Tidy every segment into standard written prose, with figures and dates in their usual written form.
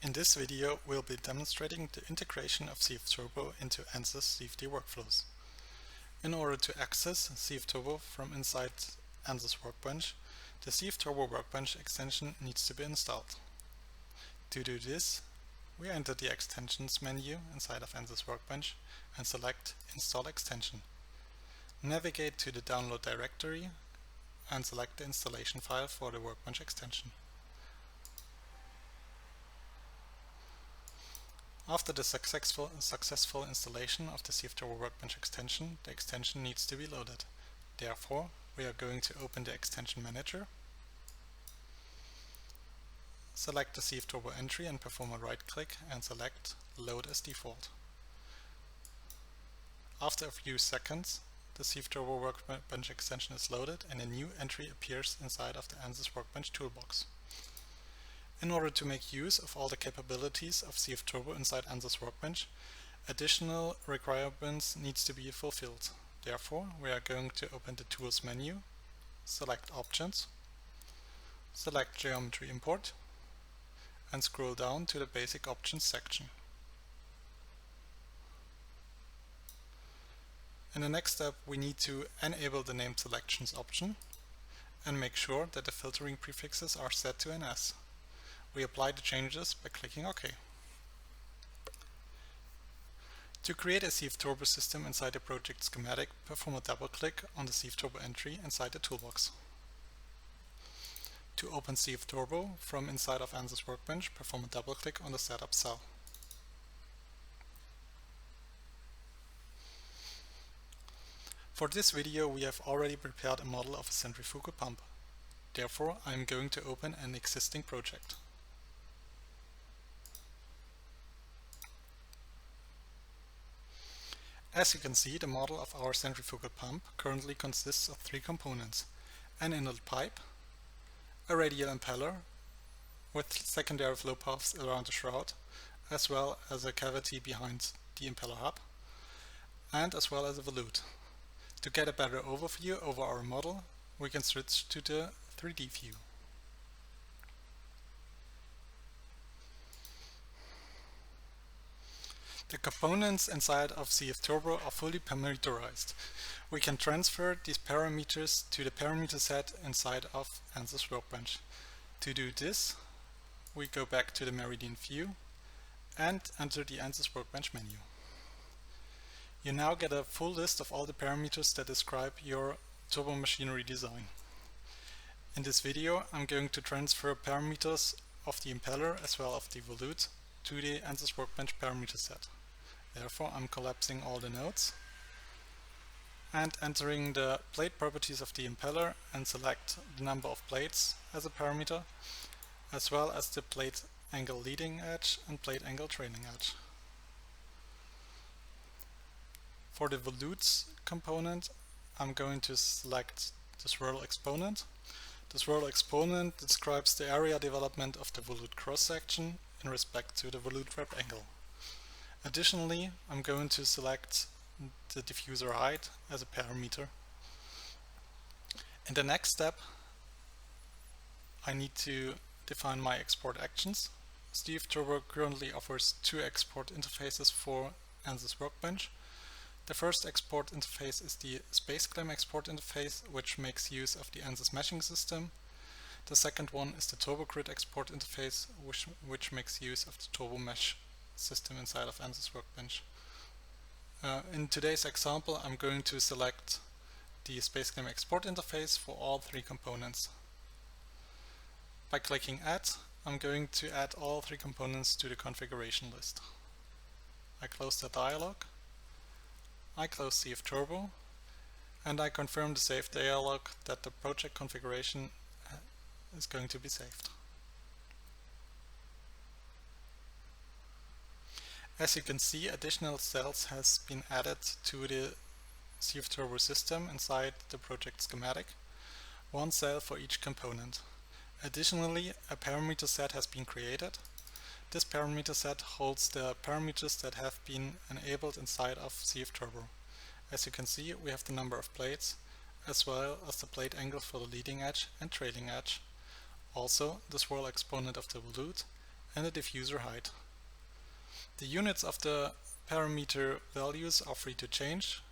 In this video, we'll be demonstrating the integration of CFturbo into Ansys CFD workflows. In order to access CFturbo from inside Ansys Workbench, the CFturbo Workbench extension needs to be installed. To do this, we enter the Extensions menu inside of Ansys Workbench and select Install Extension. Navigate to the download directory and select the installation file for the Workbench extension. After the successful installation of the CFturbo Workbench extension, the extension needs to be loaded. Therefore, we are going to open the Extension Manager, select the CFturbo entry and perform a right-click and select Load as Default. After a few seconds, the CFturbo Workbench extension is loaded and a new entry appears inside of the Ansys Workbench toolbox. In order to make use of all the capabilities of CFturbo inside Ansys Workbench, additional requirements needs to be fulfilled. Therefore, we are going to open the Tools menu, select Options, select Geometry Import, and scroll down to the Basic Options section. In the next step, we need to enable the Name Selections option and make sure that the filtering prefixes are set to NS. We apply the changes by clicking OK. To create a CFturbo system inside the project schematic, perform a double-click on the CFturbo entry inside the toolbox. To open CFturbo from inside of Ansys Workbench, perform a double-click on the Setup cell. For this video, we have already prepared a model of a centrifugal pump. Therefore, I am going to open an existing project. As you can see, the model of our centrifugal pump currently consists of three components: an inlet pipe, a radial impeller with secondary flow paths around the shroud, as well as a cavity behind the impeller hub, and as well as a volute. To get a better overview over our model, we can switch to the 3D view. The components inside of CFturbo are fully parameterized. We can transfer these parameters to the parameter set inside of Ansys Workbench. To do this, we go back to the Meridian view and enter the Ansys Workbench menu. You now get a full list of all the parameters that describe your turbo machinery design. In this video, I'm going to transfer parameters of the impeller as well as the volute to the Ansys Workbench parameter set. Therefore, I'm collapsing all the nodes and entering the plate properties of the impeller and select the number of plates as a parameter, as well as the plate angle leading edge and plate angle trailing edge. For the volutes component, I'm going to select the swirl exponent. The swirl exponent describes the area development of the volute cross-section in respect to the volute wrap angle. Additionally, I'm going to select the diffuser height as a parameter. In the next step, I need to define my export actions. CFturbo currently offers two export interfaces for Ansys Workbench. The first export interface is the SpaceClaim export interface, which makes use of the Ansys meshing system. The second one is the TurboGrid export interface, which makes use of the Turbo Mesh system inside of Ansys Workbench. In today's example, I'm going to select the SpaceClaim export interface for all three components. By clicking Add, I'm going to add all three components to the configuration list. I close the dialog, I close CFturbo, and I confirm the save dialog that the project configuration is going to be saved. As you can see, additional cells has been added to the CFturbo system inside the project schematic, one cell for each component. Additionally, a parameter set has been created. This parameter set holds the parameters that have been enabled inside of CFturbo. As you can see, we have the number of plates, as well as the plate angle for the leading edge and trailing edge, also the swirl exponent of the volute, and the diffuser height. The units of the parameter values are free to change,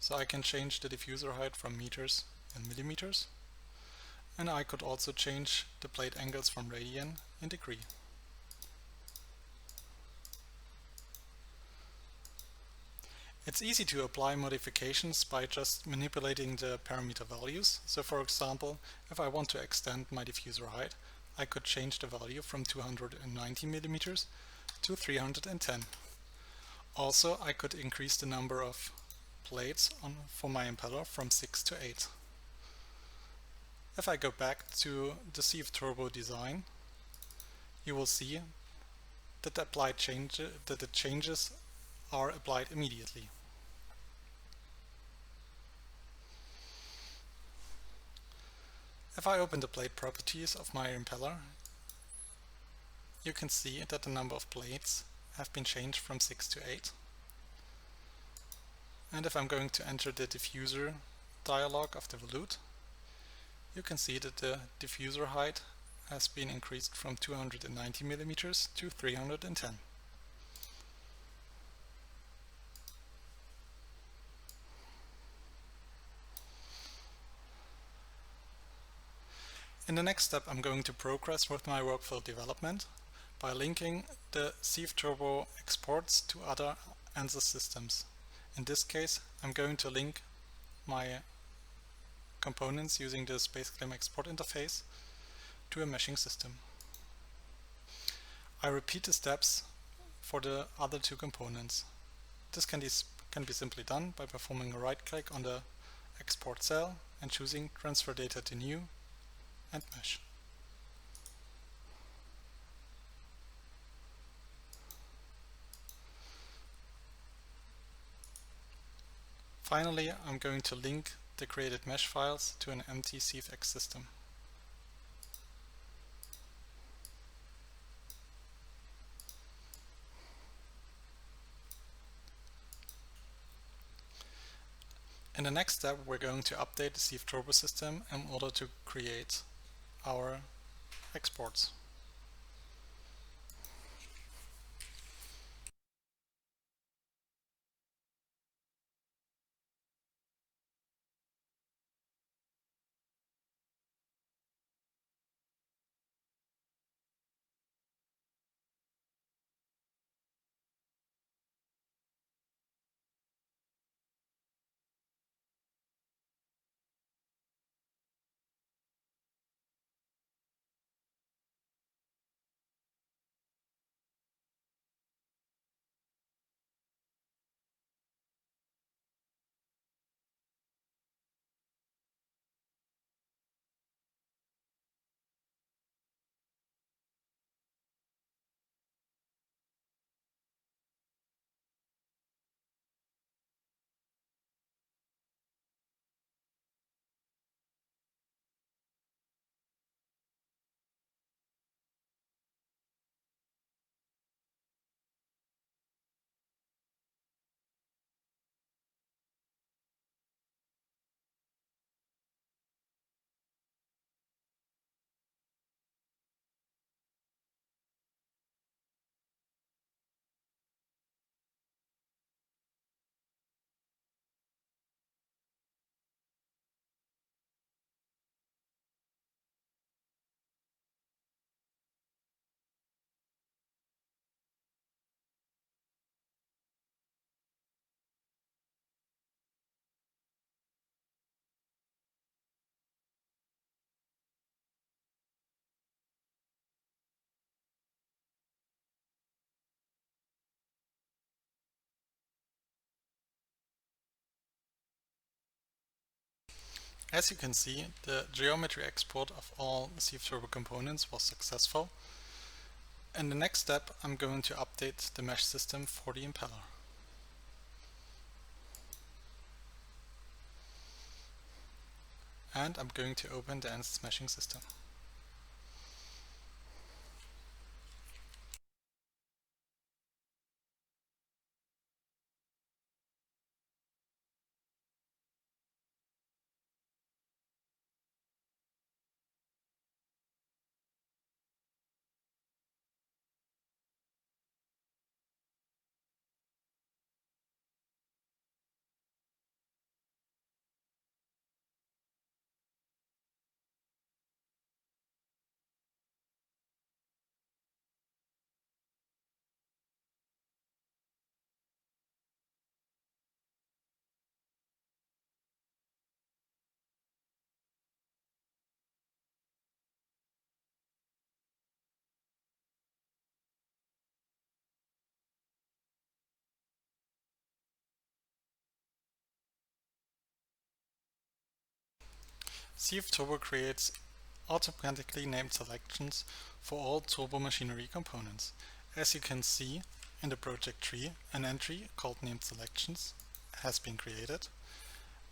so I can change the diffuser height from meters and millimeters, and I could also change the plate angles from radian in degree. It's easy to apply modifications by just manipulating the parameter values. So for example, if I want to extend my diffuser height, I could change the value from 290 millimeters to 310. Also, I could increase the number of plates for my impeller from 6 to 8. If I go back to the CFturbo design, you will see that the changes are applied immediately. If I open the plate properties of my impeller, you can see that the number of plates have been changed from 6 to 8. And if I'm going to enter the diffuser dialog of the volute, you can see that the diffuser height has been increased from 290 millimeters to 310. In the next step, I'm going to progress with my workflow development by linking the CFturbo exports to other Ansys systems. In this case, I'm going to link my components using the SpaceClaim export interface to a meshing system. I repeat the steps for the other two components. This can be simply done by performing a right-click on the export cell and choosing Transfer Data to New and Mesh. Finally, I'm going to link the created mesh files to an empty CFX system. In the next step, we're going to update the CFturbo system in order to create our exports. As you can see, the geometry export of all CFturbo components was successful. In the next step, I'm going to update the mesh system for the impeller. And I'm going to open the Ansys meshing system. CFturbo creates automatically named selections for all turbo machinery components. As you can see in the project tree, an entry called named selections has been created.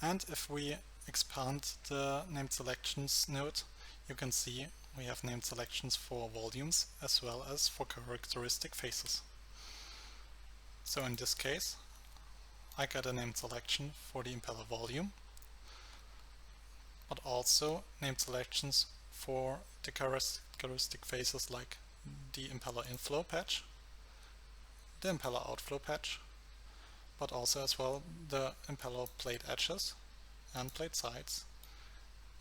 And if we expand the named selections node, you can see we have named selections for volumes as well as for characteristic faces. So in this case, I got a named selection for the impeller volume, but also named selections for the characteristic faces like the impeller inflow patch, the impeller outflow patch, but also as well the impeller plate edges and plate sides,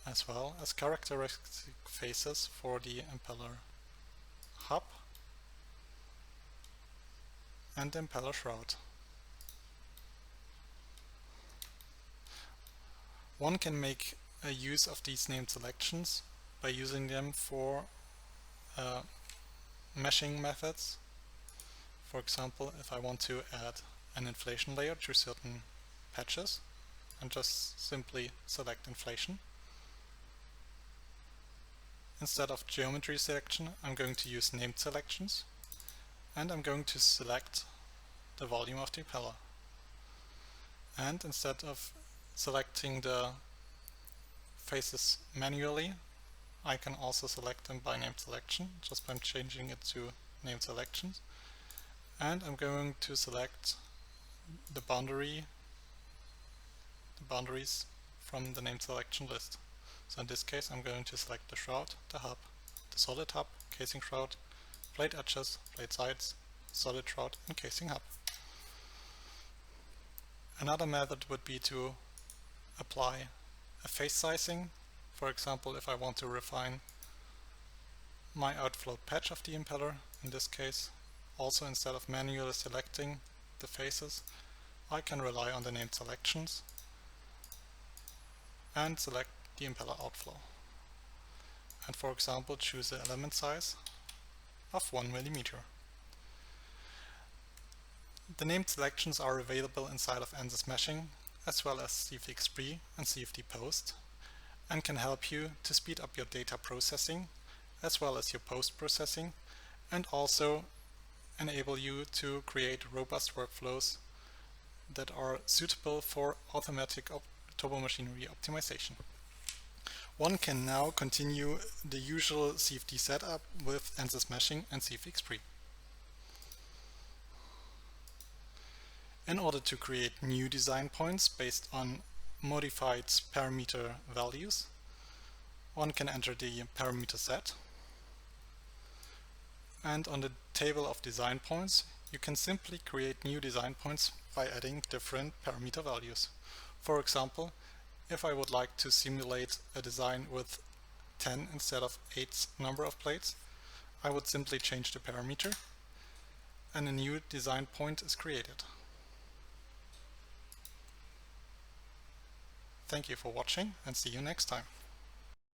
as well as characteristic faces for the impeller hub and the impeller shroud. One can make a use of these named selections by using them for meshing methods. For example, if I want to add an inflation layer to certain patches, and just simply select inflation. Instead of geometry selection, I'm going to use named selections, and I'm going to select the volume of the impeller. And instead of selecting the faces manually, I can also select them by named selection, just by changing it to named selections. And I'm going to select the boundaries from the named selection list. So in this case, I'm going to select the shroud, the hub, the solid hub, casing shroud, plate edges, plate sides, solid shroud, and casing hub. Another method would be to apply a face sizing. For example, if I want to refine my outflow patch of the impeller, in this case, also instead of manually selecting the faces, I can rely on the named selections and select the impeller outflow. And for example, choose the element size of 1 mm. The named selections are available inside of Ansys Meshing, as well as CFD Express and CFD Post, and can help you to speed up your data processing, as well as your post-processing, and also enable you to create robust workflows that are suitable for automatic turbomachinery optimization. One can now continue the usual CFD setup with Ansys Meshing and CFD Express. In order to create new design points based on modified parameter values, one can enter the parameter set, and on the table of design points you can simply create new design points by adding different parameter values. For example, if I would like to simulate a design with 10 instead of 8 number of plates, I would simply change the parameter and a new design point is created. Thank you for watching and see you next time.